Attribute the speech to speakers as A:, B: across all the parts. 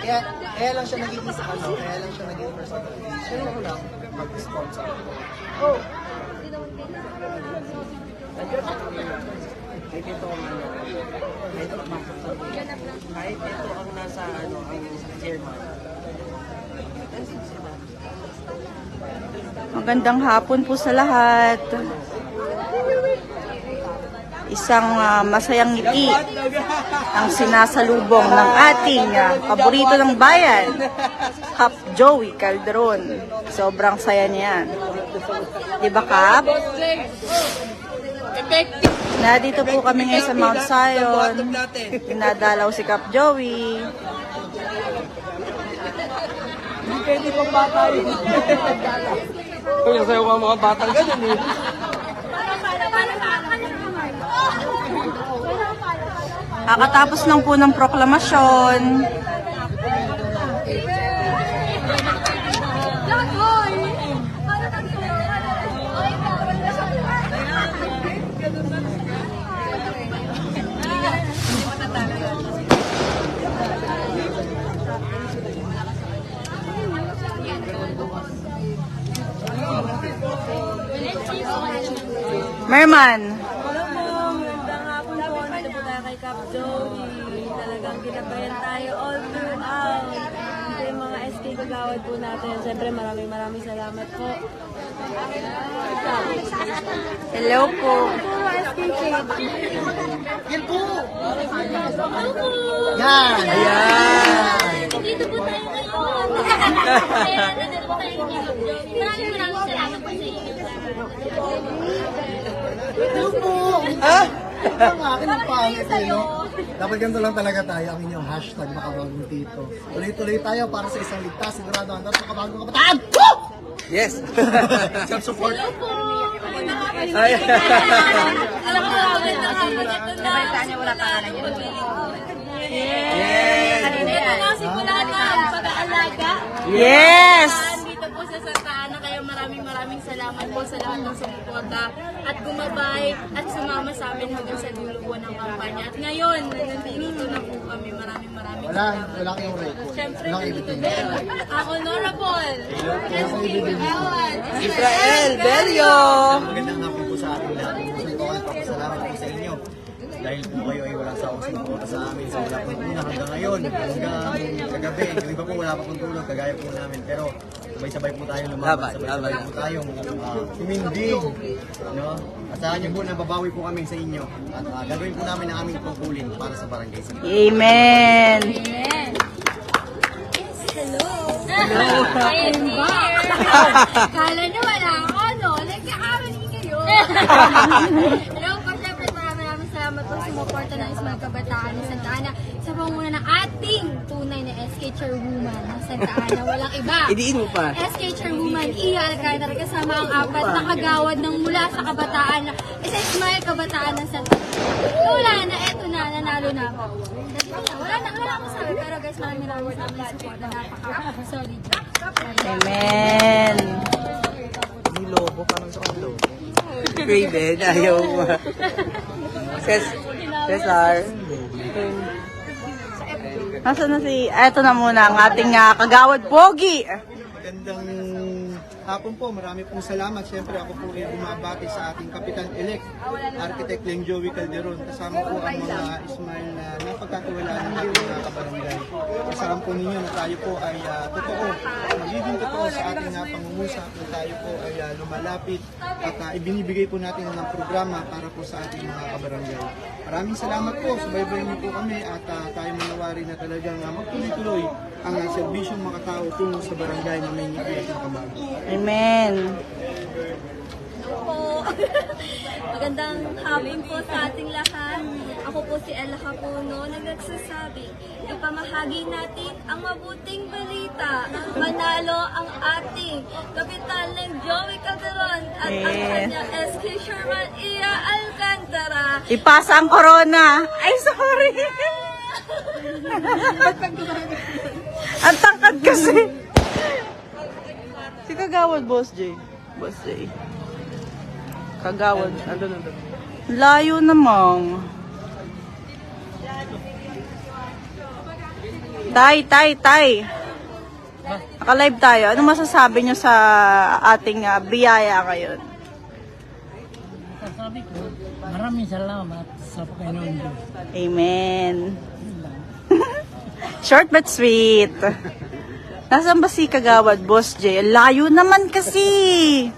A: Kaya lang siya naging isa kaya lang siya naging personal. Siya yung lang mag-sponsor. Oh!
B: Kahit ito ang kahit ito ang nasa ang chairman.
C: Magandang hapon po sa lahat. Isang masayang ngiti ang sinasalubong ng ating paborito ng bayan, Kap Joey Calderon. Sobrang saya niyan. Di ba, Kap? Nandito po kami ngayon sa Mount Zion. Pinadalaw si Kap Joey.
B: Hindi pwede pang bata yun. Kung nasayo ka mga batang ganyan eh.
C: Kakatapos lang po ng proklamasyon. Merman.
D: Magandang hapon po. Nandito po tayo kay Kap Joey. Talagang ginabayan tayo all throughout. Ito yung mga SK kagawad po natin. Siyempre maraming salamat po.
C: Hello po.
D: SK Kate.
A: Yan po!
D: Hello!
A: Yan! Ayan!
D: Dito po tayo ngayon. Nandito po tayo kay Kap Joey. Maraming salamat po sa inyo.
A: Hello po! Ha? Ang akin ang pangit eh, no? Dapat ganito lang talaga tayo ang inyong hashtag makabagong dito. Tuloy-tuloy tayo para sa isang ligtas, sigurado ang dapat makabagong kabataan! Woo!
B: Yes! Self-support.
D: Hello po!
B: Ay.
D: Alam ko, magandang hapon. Ito na. Wala pa ka na
B: Yes!
D: Ito na, simula na ang pag-aalaga.
C: Yes!
D: Dito po sa Santa Ana, kaya maraming salamat po sa lahat ng sumuporta at gumabay at sumama sa amin hanggang sa dulo po ng kampanya. At ngayon, nandito na po kami. Maraming
A: Wala kayong record.
D: Siyempre,
A: Walang
D: nandito
A: editing.
D: din. Ako, Nora Paul.
C: Israel Bello!
E: Magandang hapon po sa ating lahat. Gusto ko kayo papasalamat po sa inyo. Dahil po kayo ay walang sawang sumuporta sa amin. So wala pong una hanggang ngayon, hanggang kagabi. Yung iba po wala pa pong tulog, kagaya po namin. Pero sabay-sabay po tayong lumaban, sabay-sabay po tayong tumindig. No? Asahan niyo po na babawi po kami sa inyo. At gagawin po namin ang aming tungkulin para sa barangay.
C: Amen!
D: Hello. I'm here. Kala nyo wala ako, no? Nagkakamali kayo. Hello po, syempre maraming salamat po sa sumuporta ng Ismael Kabataan ng Santa Ana sa panguna ng ating tunay na SK Chairwoman ng Santa Ana. Walang iba.
B: Idiin mo pa.
D: SK Chairwoman Iya Alcantara kasama ang apat na kagawad ng mula sa Kabataan na isa Ismael Kabataan ng Santa Ana. Wala na, eto na, nanalo na ako. Wala akong sabi, pero guys, maraming salamat sa support na napaka-solid.
C: Amen!
B: Ni Lobo, parang sa ano? Raven, ayaw mo. Cesar.
C: Nasaan na si... Eto na muna ang ating kagawad Pogi!
A: Magandang hapon po. Marami pong salamat. Siyempre ako po ay bumabati sa ating Kapitan-elect, Architect Leng Joey Calderon. Kasama po ang mga Ismail na napagkatiwalaan ng ating mga kabarangay. Kasama po ninyo na tayo po ay totoo. Magiging totoo sa ating pangungusap na tayo po ay lumalapit at ibinibigay po natin ng programa para po sa ating mga kabarangay. Maraming salamat po. Subaybayin niyo po kami at tayo manawari na talagang magtuloy-tuloy ang serbisyong mga tao tungo sa barangay na may ngipin ng kabago.
C: Amen!
D: Po. Magandang hapon po sa ating lahat. Ako po si Ella Capuno na nagsasabi, ipamahagi natin ang mabuting balita. Manalo ang ating Kapitan ng Joey Calderon at ang kanyang SK Sherman Iya Alcantara.
C: Ipasa ang corona! Ay, sorry! Ang tangkad kasi! Si Kagawad, Boss J. Boss J. Kagawad. Andun. Layo namang. Tay. Naka-live tayo. Ano masasabi nyo sa ating biyaya ngayon?
F: Sasabi ko, maraming salamat sa Panginoon Diyos.
C: Amen. Short but sweet. Nasaan ba si Kagawad, Boss J? Layo naman kasi.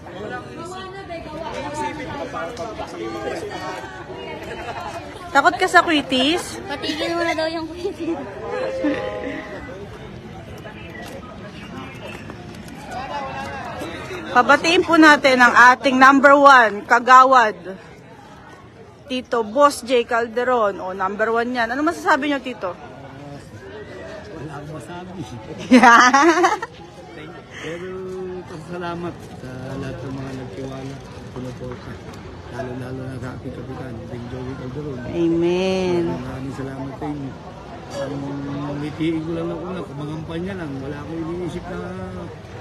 C: Takot ka sa quitis?
D: Patigil mo na daw yung quiz.
C: Pabatiin po natin ang ating number 1, Kagawad. Tito Boss J. Calderon. O, number 1 yan. Ano masasabi nyo, Tito?
F: Wala akong masabi.
B: Pero pasalamat sa lahat ng mga nagtiwala, pinuporta. Lalo-lalo na sa ating kapitan, Ding Joey Calderon.
C: Amen.
B: Maraming salamat sa inyo. Ang ngitihin ko lang ako na, kumangampanya lang. Wala akong iniisip na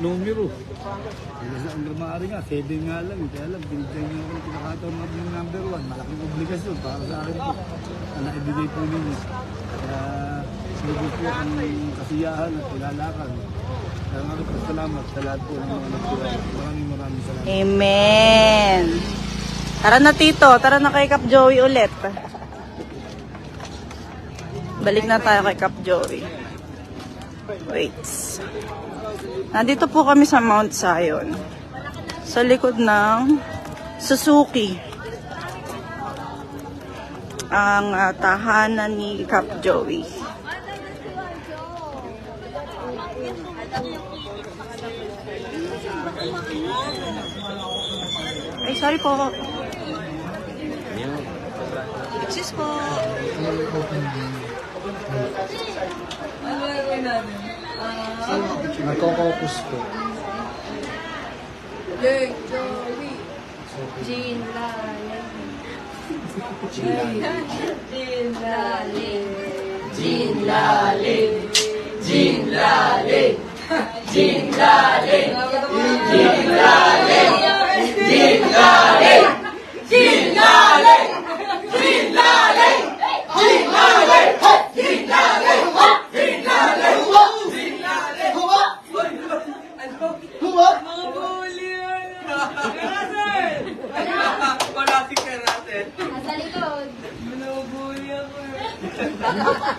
B: numero. Kasi ang maaari nga, 7 nga lang. Kaya lang, binigyan niyo ako ng pinakataon ng number 1. Malaking obligasyon para sa akin po. Na naibigay po ninyo. Kaya sinubos po ang kasiyahan at ilalakan. Kaya nga po salamat sa lahat po ng mga nagtiwala. Maraming salamat.
C: Amen. Tara na, Tito. Tara na kay Kap Joey ulit. Balik na tayo kay Kap Joey. Wait. Nandito po kami sa Mount Zion. Sa likod ng Suzuki. Ang tahanan ni Kap Joey. Ay, sorry po. Excuse po.
A: Nagkokopus po.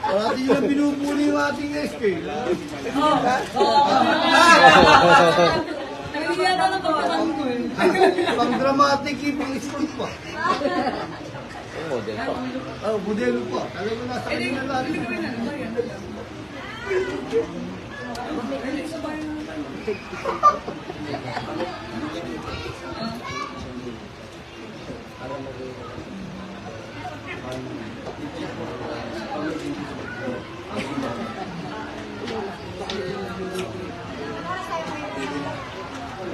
A: Parati yun ang binubuli yung ating SK. Pang dramatic yung pang isip pa. Model pa. Oh, model pa. Talaga nasa kanina natin.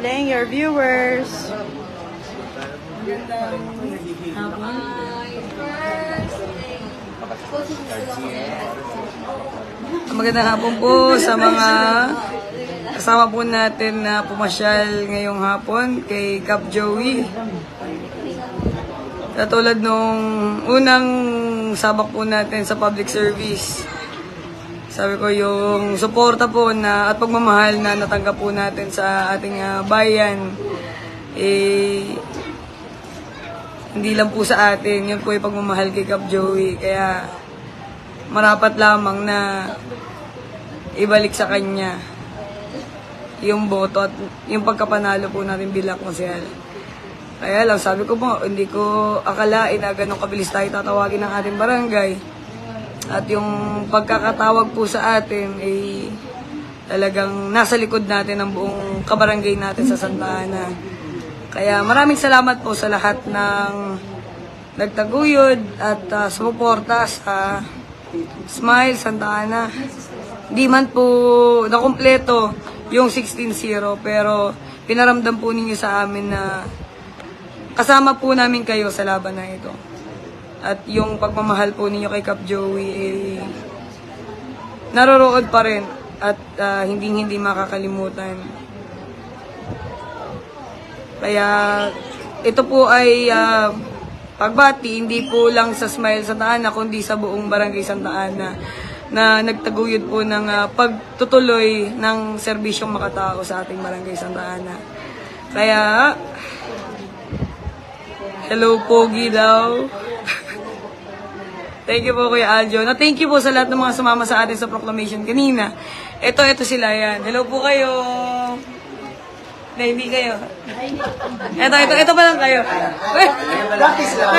C: Playing your viewers.
G: Magandang hapon po sa mga kasama po natin na pumasyal ngayong hapon kay Kap Joey. Katulad nung unang sabak po natin sa public service. Sabi ko yung suporta po na at pagmamahal na natanggap po natin sa ating bayan, hindi lang po sa atin, yun po yung pagmamahal kay Kap Joey. Kaya marapat lamang na ibalik sa kanya yung boto at yung pagkapanalo po natin bilang konsehal. Kaya lang, sabi ko po, hindi ko akalain na ganun kabilis tayo tatawagin ng ating barangay. At yung pagkakatawag po sa atin ay talagang nasa likod natin ang buong kabarangay natin sa Santa Ana. Kaya maraming salamat po sa lahat ng nagtaguyod at sumuporta sa Smile Santa Ana. Di man po nakumpleto yung 16-0 pero pinaramdam po ninyo sa amin na kasama po namin kayo sa laban na ito. At yung pagmamahal po ninyo kay Kap Joey naroroon pa rin at hindi makakalimutan. Kaya ito po ay pagbati hindi po lang sa Smile Santa Ana kundi sa buong Barangay Santa Ana. na nagtaguyod po ng pagtutuloy ng serbisyong makatao sa ating Barangay Santa Ana. Kaya, hello Pogi daw. Thank you po Kuya Aljo. Thank you po sa lahat ng mga sumama sa atin sa proclamation kanina. Ito sila yan. Hello po kayo. Na, hindi kayo. Ito pa lang kayo.
A: Practice lang.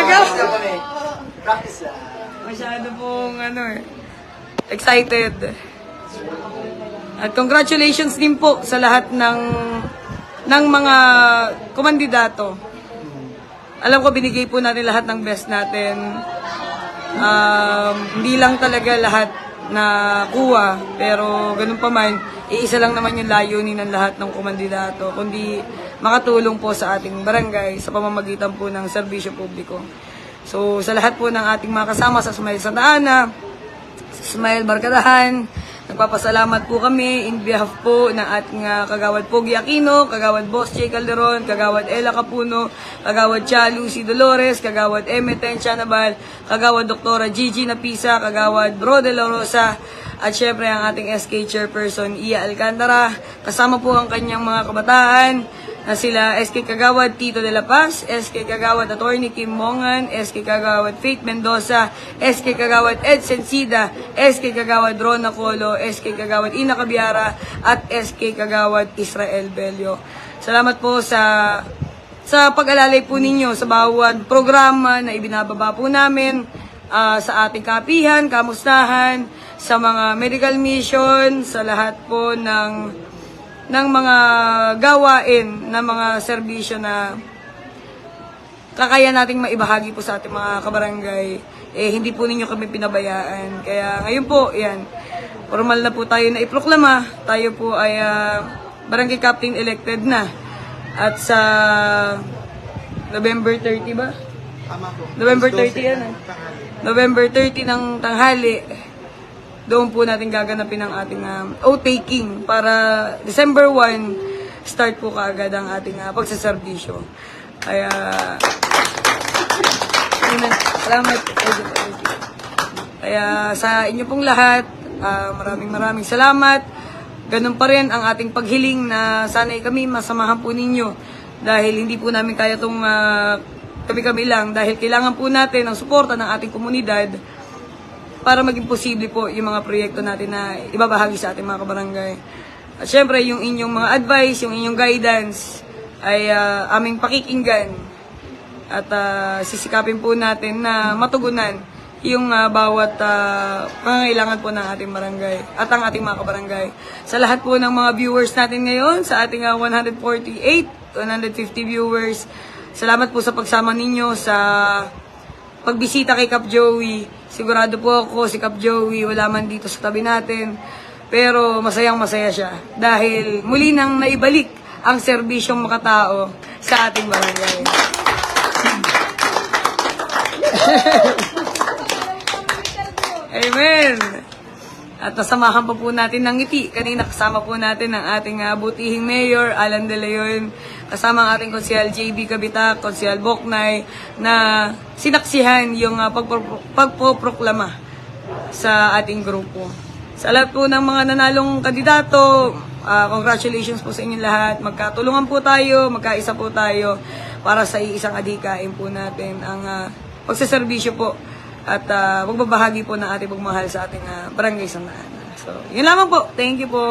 A: Practice lang.
G: Masyado pong excited. At congratulations din po sa lahat ng mga kumandidato. Alam ko binigay po natin lahat ng best natin. Hindi lang talaga lahat na kuha, pero ganun pa man, iisa lang naman yung layunin ng lahat ng kumandidato, kundi makatulong po sa ating barangay sa pamamagitan po ng serbisyo publiko. So, sa lahat po ng ating mga kasama sa Smile Santa Ana, sa Smile Barkadahan, nagpapasalamat po kami in behalf po ng ating Kagawad Pogi Aquino, Kagawad Boss J. Calderon, Kagawad Ella Capuno, Kagawad Cha Lucy Dolores, Kagawad Emeten Chanabal, Kagawad Doktora Gigi Napisa, Kagawad Bro de la Rosa, at syempre ang ating SK Chairperson Iya Alcantara, kasama po ang kanyang mga kabataan, na sila SK Kagawad Tito de la Paz, SK Kagawad Attorney Kim Mongan, SK Kagawad Faith Mendoza, SK Kagawad Ed Sencida, SK Kagawad Rona Colo, SK Kagawad Ina Cabiara, at SK Kagawad Israel Bello. Salamat po sa pag-alalay po ninyo sa bawat programa na ibinababa po namin sa ating kapihan, kamustahan, sa mga medical mission, sa lahat po ng mga gawain, ng mga serbisyo na kakaya nating maibahagi po sa ating mga kabarangay, hindi po ninyo kami pinabayaan. Kaya ngayon po, yan, formal na po tayo na iproklama, tayo po ay barangay captain elected na. At sa November 30 ba?
A: Tama po.
G: November 30 yan. November 30 ng tanghali, doon po natin gaganapin ang ating oath-taking para December 1, start po kaagad ang ating pagsaserbisyo. Kaya, salamat. Kaya sa inyo pong lahat, maraming salamat. Ganun pa rin ang ating paghiling na sana'y kami masamahan po ninyo dahil hindi po namin kaya itong kami-kami lang dahil kailangan po natin ang suporta ng ating komunidad para maging posible po yung mga proyekto natin na ibabahagi sa ating mga kabarangay. At syempre, yung inyong mga advice, yung inyong guidance ay aming pakikinggan at sisikapin po natin na matugunan yung bawat pangangailangan po ng ating barangay at ang ating mga kabarangay. Sa lahat po ng mga viewers natin ngayon, sa ating 148, 150 viewers, salamat po sa pagsama ninyo sa pagbisita kay Kap Joey. Sigurado po ako si Kap Joey wala man dito sa tabi natin, pero masayang-masaya siya dahil muli nang naibalik ang serbisyong makatao sa ating barangay. Amen! At nasamahan pa po natin ng ngiti. Kanina kasama po natin ang ating butihing mayor, Alan De Leon, kasama ang ating konsehal JB Kabitak, konsehal Boknay, na sinaksihan yung pagpoproklama sa ating grupo. Sa lahat po ng mga nanalong kandidato, congratulations po sa inyong lahat. Magkatulungan po tayo, magkaisa po tayo para sa isang adhikain po natin ang pagsaserbisyo po at magbabahagi po ng ating pagmahal sa ating barangay Santa Ana. So, yun lamang po. Thank you po.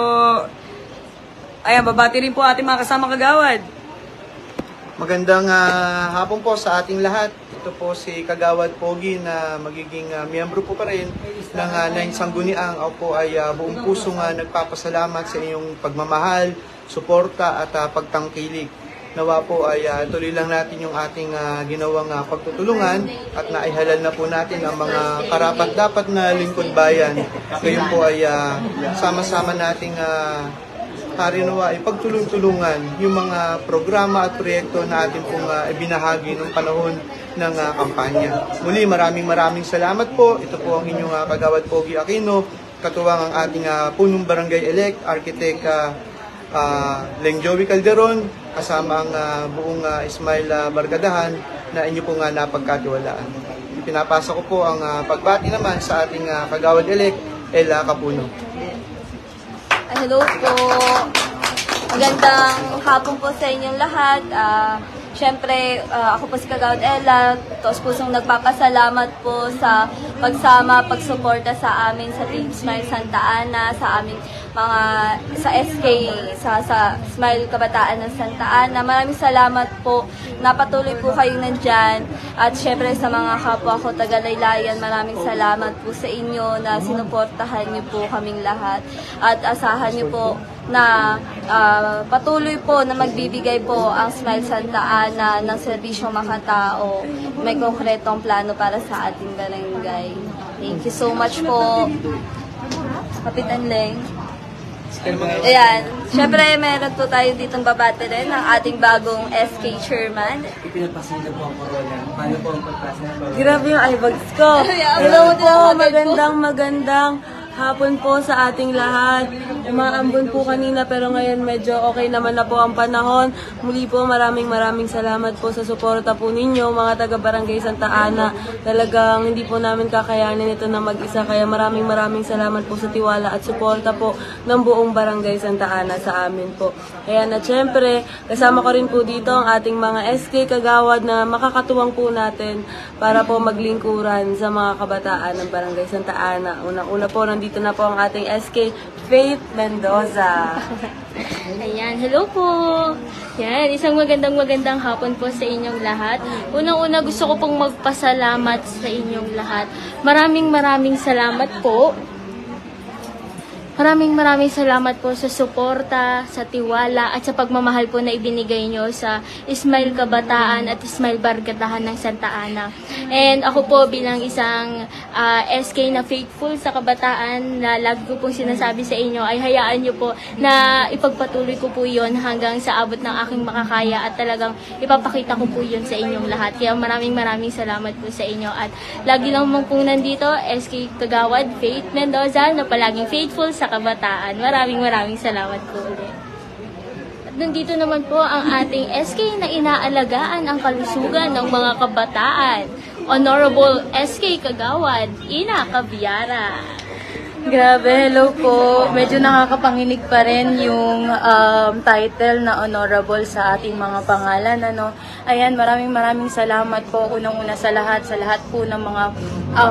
G: Ayan, babati rin po ating mga kasama kagawad.
A: Magandang hapon po sa ating lahat. Ito po si Kagawad Pogi na magiging miyembro po pa rin ng 9 Sangguniang. Ako po ay buong pusong nagpapasalamat sa inyong pagmamahal, suporta at pagtangkilik. Nawa po ay tuloy lang natin yung ating ginawang pagtutulungan at naihalal na po natin ang mga karapat-dapat na lingkod bayan. Ngayon po ay sama-sama nating harinawa ay pagtulong-tulungan yung mga programa at proyekto na atin pong ibinahagi noong panahon ng kampanya. Muli, maraming salamat po. Ito po ang inyong Kagawad Pogi Aquino, katuwang ang ating punong barangay elect, Architect Leng Joey Calderon, kasama ang buong Smile Barkadahan na inyo po napagkatiwalaan. Pinapasa ko po ang pagbati naman sa ating Kagawad elect Ella Capuno.
D: Hello po. Magandang hapon po sa inyong lahat. Siyempre, ako po si Kagawad Ella. Taos pusong nagpapasalamat po sa pagsama, pagsuporta sa amin sa Team Smile Santa Ana, sa amin mga sa SK, sa Smile Kabataan ng Santa Ana. Maraming salamat po na patuloy po kayong nandyan. At syempre sa mga kapwa ko taga-laylayan, maraming salamat po sa inyo na sinuportahan niyo po kaming lahat. At asahan niyo po na patuloy po na magbibigay po ang Smile Santa Ana ng serbisyong makatao. May konkretong plano para sa ating barangay. Thank you so much po, Kapitan Leng. Ayan. Siyempre, meron po tayo ditong babate rin ng ating bagong SK chairman.
H: Ipinagpasinda po ang corona. Paano po ang pagpasinda?
G: Grabe yung eyebags ko. Hello po, magandang hapon po sa ating lahat. Umaambon po kanina pero ngayon medyo okay naman na po ang panahon. Muli po maraming salamat po sa suporta po ninyo mga taga Barangay Santa Ana. Talagang hindi po namin kakayanin ito na mag-isa kaya maraming salamat po sa tiwala at suporta po ng buong Barangay Santa Ana sa amin po. Kaya na syempre kasama ko rin po dito ang ating mga SK kagawad na makakatuwang po natin para po maglingkuran sa mga kabataan ng Barangay Santa Ana. Unang-una po nandito na po ang ating SK Faith Mendoza.
I: Ayan, hello po. Yan, isang magandang hapon po sa inyong lahat. Unang-una gusto ko pong magpasalamat sa inyong lahat. Maraming salamat po. Maraming salamat po sa suporta, sa tiwala at sa pagmamahal po na ibinigay nyo sa Smile Kabataan at Smile Barkadahan ng Santa Ana. And ako po bilang isang SK na faithful sa kabataan na lagi ko pong sinasabi sa inyo ay hayaan nyo po na ipagpatuloy ko po yon hanggang sa abot ng aking makakaya at talagang ipapakita ko po yon sa inyong lahat. Kaya maraming salamat po sa inyo at lagi lang mong pong nandito SK Kagawad Faith Mendoza na palaging faithful sa kabataan. Maraming salamat po ulit. At nandito naman po ang ating SK na inaalagaan ang kalusugan ng mga kabataan. Honorable SK Kagawad, Ina Cabiara.
C: Grabe, hello po. Medyo nakakapanginig pa rin yung title na honorable sa ating mga pangalan. Ano? Ayan, maraming salamat po. Unang-una sa lahat po ng mga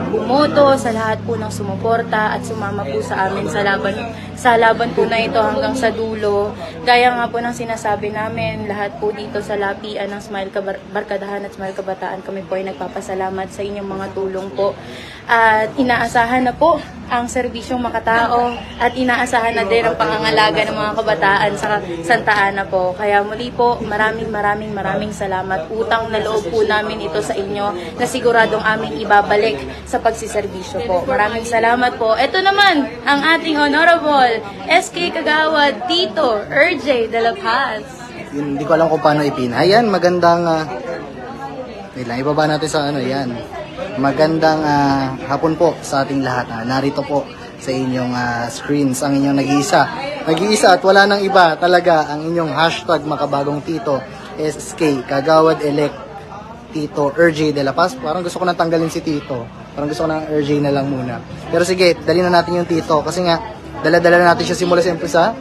C: bumoto, sa lahat po ng sumuporta at sumama po sa amin sa laban po na ito hanggang sa dulo. Gaya nga po ng sinasabi namin, lahat po dito sa lapian ng Smile Barkadahan at Smile Kabataan, kami po ay nagpapasalamat sa inyong mga tulong po. At inaasahan na po ang serbisyong makatao at inaasahan na din ang pangangalaga ng mga kabataan sa Santa Ana po. Kaya muli po, maraming salamat. Utang na loob po namin ito sa inyo na siguradong aming ibabalik sa pagsiservisyo po. Maraming salamat po. Ito naman ang ating Honorable SK Kagawad Tito RJ de la Paz.
J: Hindi ko alam kung paano ipin. Ayan, magandang wait lang, ibaba natin sa yan. Magandang hapon po sa ating lahat. Narito po sa inyong screens ang inyong nag-iisa at wala nang iba talaga ang inyong hashtag makabagong Tito SK Kagawad Elect Tito RJ de la Paz. Parang gusto ko nang tanggalin si Tito. Parang gusto ko nang RJ na lang muna. Pero sige, dali na natin yung Tito kasi nga dala-dala natin siya simula sa umpisa.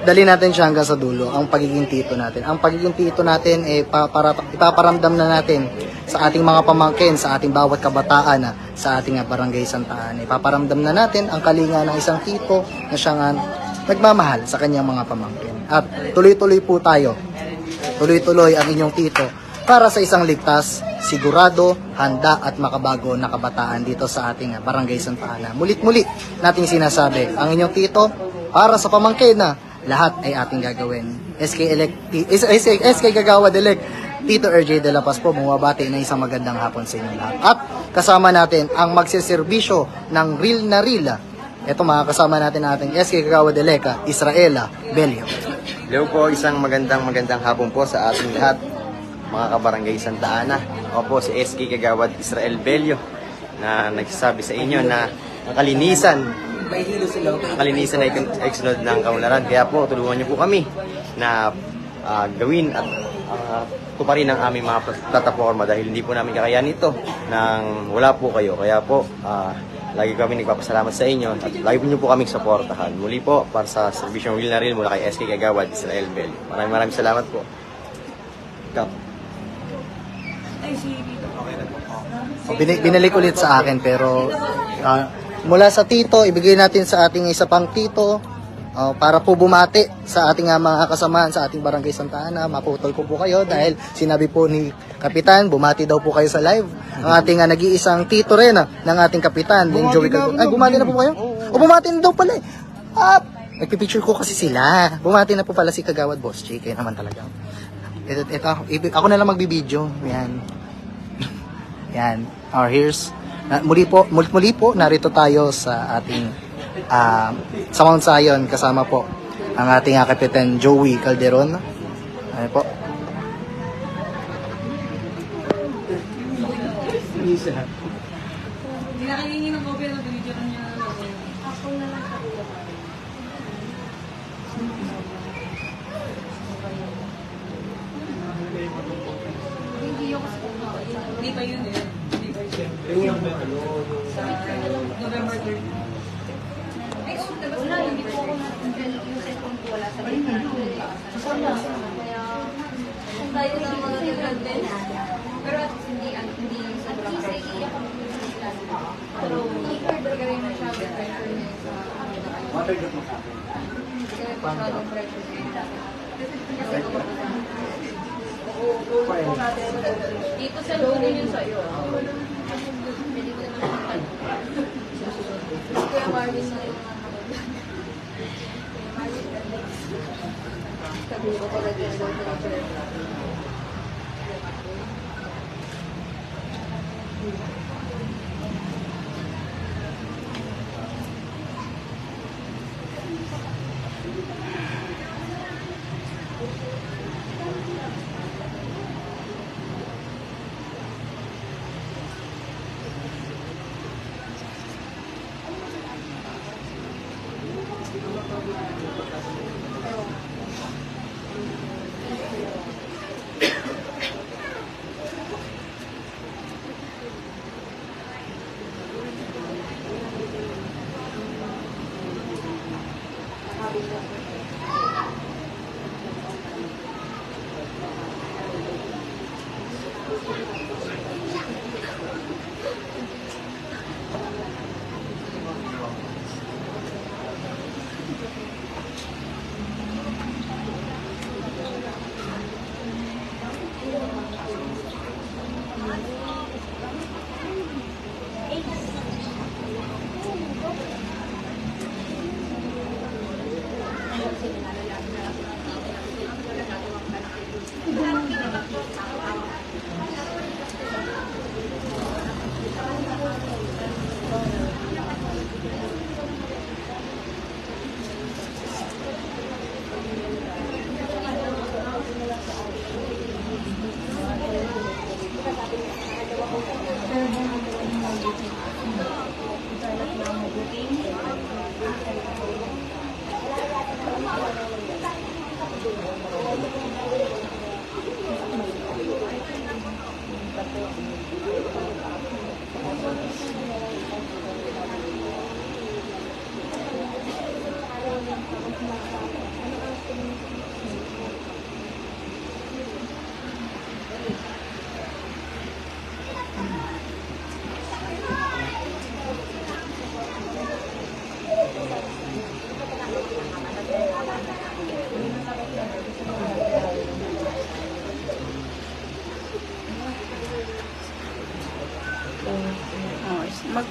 J: Dali natin siya hanggang sa dulo, ang pagiging Tito natin. Ang pagiging Tito natin ipaparamdam na natin sa ating mga pamangkin, sa ating bawat kabataan sa ating Barangay Santa Ana. Ipaparamdam na natin ang kalinga ng isang Tito na siyang nagmamahal sa kanyang mga pamangkin. At tuloy-tuloy po tayo. Tuloy-tuloy ang inyong Tito para sa isang ligtas, sigurado, handa at makabago na kabataan dito sa ating Barangay Santa Ana. Mulit-muli nating sinasabi, ang inyong Tito para sa pamangkin na lahat ay ating gagawin. SK Kagawad Elect Tito RJ de la Paz po bumabati na isang magandang hapon sa inyong lahat. At kasama natin ang magsiservisyo ng real na real. Ito mga kasama natin ating SK Kagawad Elect Israela Belio.
E: Hello po, isang magandang hapon po sa ating lahat, mga kabarangay Santa Ana. Ako po si SK Kagawad Israel Belio na nagsasabi sa inyo na ang kalinisan ay sunod ng kaunlaran. Kaya po, tulungan niyo po kami na gawin at tuparin ang aming mga plataforma dahil hindi po namin kakayanin ito nang wala po kayo. Kaya po, Lagi kami nagpapasalamat sa inyo at lagi niyo po kaming suportahan. Muli po, para sa Servisyong Will na Real mula kay SK Kagawad, Israel Bell. Maraming salamat po. Kap.
J: Binalik ulit sa akin pero mula sa tito, ibigay natin sa ating isa pang tito para po bumati sa ating mga kasamahan sa ating Barangay Santa Ana. Maputol ko po kayo dahil sinabi po ni Kapitan, bumati daw po kayo sa live. Ang ating nag-iisang tito rin ng ating Kapitan, yung Joey Calderon. Ay, bumati na po kayo? O, bumati na daw pala eh. Nagpipicture ko kasi sila. Bumati na po pala si Kagawad Boss J. Kayo naman talaga. Ito, ako na lang magbibideo. Yan. Yan. Here's, muli po, narito tayo sa ating sa Mount Zion, kasama po ang ating Kapitan Joey Calderon. Ano po?
G: Hindi na kayo ng kopya na binigyan niya. Ako na lang. Hindi pa yun eh. November 3rd.
D: Wala, hindi po ako yung cellphone ko wala sa gitna. Kaya, kung tayo na mga nag-din, pero at least hindi yung sobrang pressure. Pero, talaga rin na siya with pressure niya sa kaya masyadong pressure niya. Dito sa loob yun sa'yo. Pwede ko naman Kuya Marvin na yung Kaguro ko lagi ang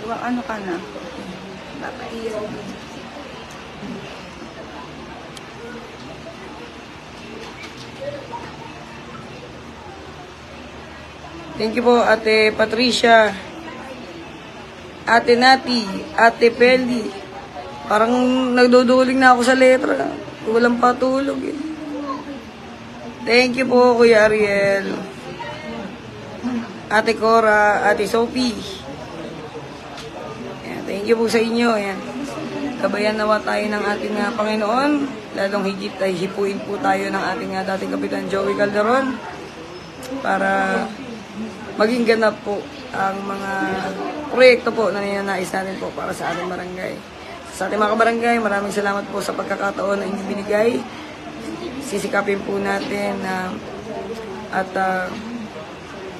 G: Ano ka na? Thank you po, Ate Patricia, Ate Nati, Ate Peli. Parang nagduduling na ako sa letra. Walang patulog eh. Thank you po, Kuya Ariel. Ate Cora, Ate Sophie. Thank you po sa inyo. Ayan. Gabayan nawa tayo ng ating Panginoon. Lalong higit ay hipuin po tayo ng ating dating Kapitan Joey Calderon para maging ganap po ang mga proyekto po na ninanais natin po para sa ating barangay. Sa ating mga kabarangay, maraming salamat po sa pagkakataon na inyong binigay. Sisikapin po natin na at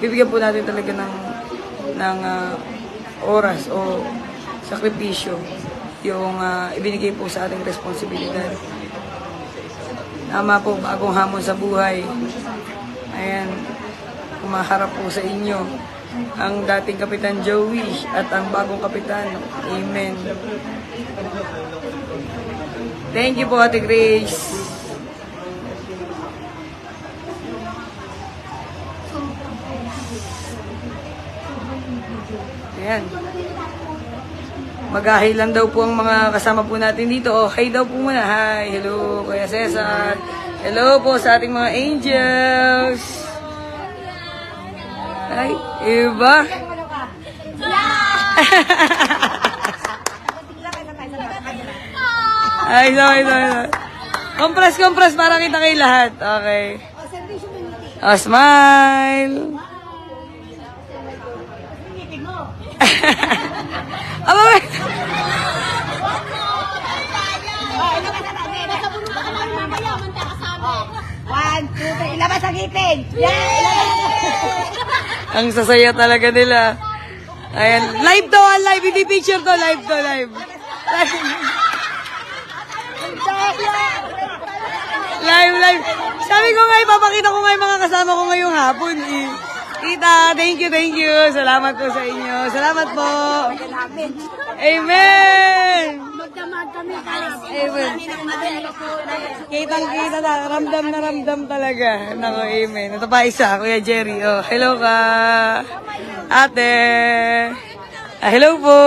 G: bibigyan po natin talaga ng oras o sakripisyo yung ibinigay po sa ating responsibilidad. Tama po, bagong hamon sa buhay. Ayan, kumaharap po sa inyo ang dating Kapitan Joey at ang bagong kapitan. Amen. Thank you po, Ate Grace. Ayan. Mag-hi lang daw po ang mga kasama po natin dito. Oh, hi daw po muna. Hi, hello, Kuya Cesar. Hello po sa ating mga angels. Ay, iba. Ay, sorry. Compress para kita kay lahat. Okay. Oh, smile. Aba,
K: One, two, three. Ilabas ang ngipin.
G: ang sasaya talaga nila. Ayan. Live to, live. Hindi picture to. Live to, live. Live. Sabi ko nga, ipapakita ko nga yung mga kasama ko ngayong hapon. Tita, thank you. Salamat po sa inyo. Salamat po. Amen. Amen. Kitang-kita na. Ramdam talaga. Nako, amen. Ito pa isa, Kuya Jerry. Oh, hello ka. Ate. Hello po.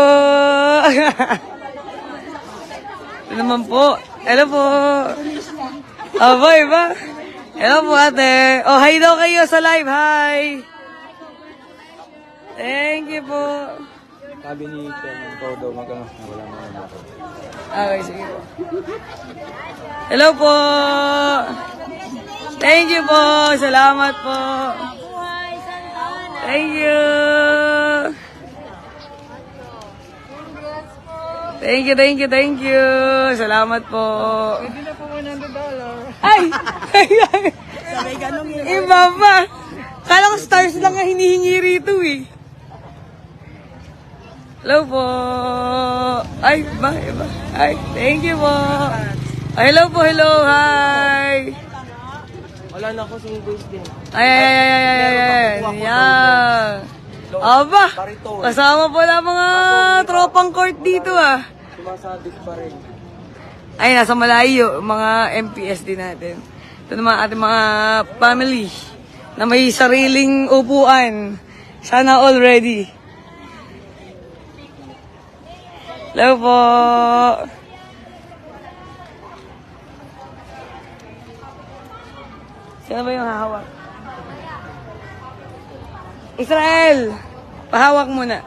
G: Ito naman po. Hello po. Iba. Hello po, ate. Oh, hi daw kayo sa live. Hi. Thank you po.
H: Sabi ni Chairman ko daw wala naman ako.
G: Okay, sige po. Hello po. Thank you po. Salamat po. Thank you. Thank you. Salamat po.
K: Pwede na po $100.
G: Ay!
K: Sabay ganun yun.
G: Iba pa. Kala ko stars lang ang hinihingi rito eh. Hello po. Ay, iba. Ay, thank you po. Ay, hello po, hello. Hi.
H: Wala na ako singing voice din.
G: Ay. Yeah. Aba, kasama pala mga tropang court dito ah.
H: Sumasabit pa rin.
G: Ay, nasa malayo, mga MPS din natin. Ito naman ating mga family na may sariling upuan. Sana all ready. Hello po. Sino ba yung hahawak? Israel! Pahawak muna.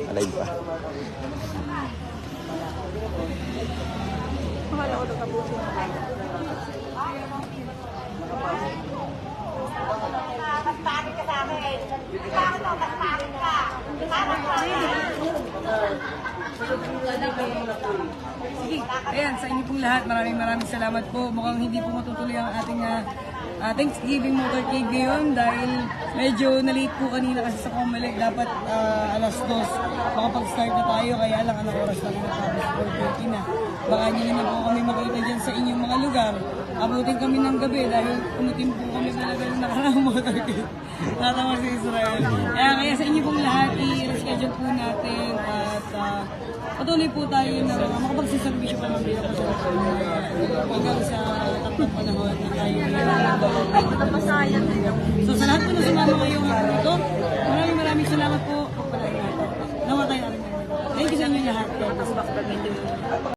H: Alay ba?
G: Sige, ayan, sa inyo pong lahat, maraming salamat po. Mukhang hindi po matutuloy ang ating Thanksgiving motorcade ngayon dahil medyo na-late po kanina kasi sa Comelec. Dapat alas 2 makapag-start na tayo, kaya lang anong oras na rin natapos 4:30 na. Baka nyo na po kami makita dyan sa inyong mga lugar. Abutin kami ng gabi dahil umutin po kami talaga ng nakaraang motorcade. Natawa si Israel. Kaya sa inyo pong lahat, i-reschedule po natin at patuloy po tayo na makapagsiservisyo pa ng bilang po hanggang sa tatlong panahon na tayo so sa lahat po na sumama ngayong araw ito, maraming salamat po. Nawa tayo namin. Thank you sa inyo lahat.